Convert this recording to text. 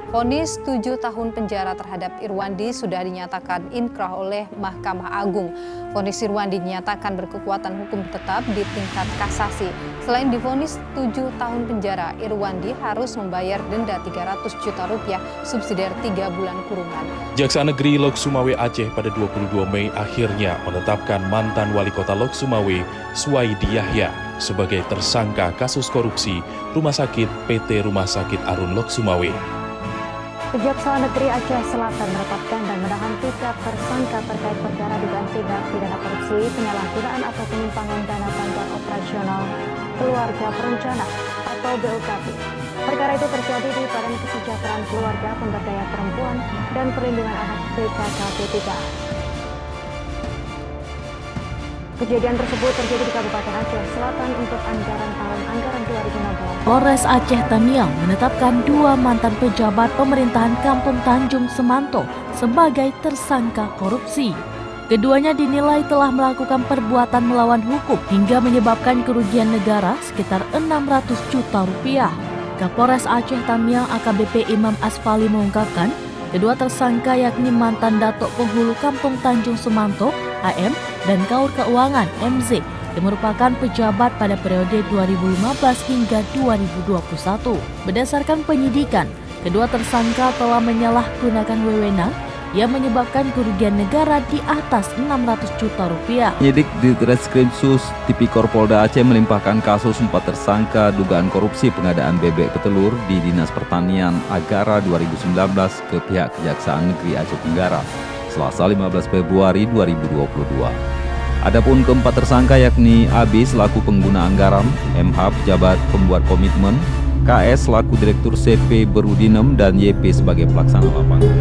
Vonis 7 tahun penjara terhadap Irwandi sudah dinyatakan inkrah oleh Mahkamah Agung. Vonis Irwandi dinyatakan berkekuatan hukum tetap di tingkat kasasi. Selain divonis 7 tahun penjara, Irwandi harus membayar denda 300 juta rupiah subsidiar 3 bulan kurungan. Jaksa Negeri Lok Sumawe Aceh pada 22 Mei akhirnya menetapkan mantan wali kota Lok Sumawe, Suwaidi Yahya, sebagai tersangka kasus korupsi Rumah Sakit PT Rumah Sakit Arun Lok Sumawe. Kejaksaan Negeri Aceh Selatan menetapkan dan menahan 3 tersangka terkait perkara dugaan tindak pidana korupsi, penyalahgunaan atau penyimpangan dana bantuan operasional keluarga berencana atau BOKB. Perkara itu terjadi di Badan Kesejahteraan Keluarga, Pemberdayaan Perempuan dan Perlindungan Anak BKKP3. Kejadian tersebut terjadi di Kabupaten Aceh Selatan untuk anggaran tahun anggaran 2016. Polres Aceh Tamiang menetapkan 2 mantan pejabat pemerintahan Kampung Tanjung Semanto sebagai tersangka korupsi. Keduanya dinilai telah melakukan perbuatan melawan hukum hingga menyebabkan kerugian negara sekitar 600 juta rupiah. Kapolres Aceh Tamiang AKBP Imam Asfali mengungkapkan, kedua tersangka yakni mantan Datuk Penghulu Kampung Tanjung Semanto AM dan Kaur Keuangan MZ yang merupakan pejabat pada periode 2015 hingga 2021. Berdasarkan penyidikan, kedua tersangka telah menyalahgunakan wewenang yang menyebabkan kerugian negara di atas 600 juta rupiah. Penyidik di Ditreskrimsus Tipikor Polda Aceh melimpahkan kasus 4 tersangka dugaan korupsi pengadaan bebek petelur di Dinas Pertanian Agara 2019 ke pihak Kejaksaan Negeri Aceh Tenggara, Selasa 15 Februari 2022. Adapun keempat tersangka yakni AB selaku pengguna anggaran, MH pejabat pembuat komitmen, KS selaku direktur CP Berudinem dan YP sebagai pelaksana lapangan.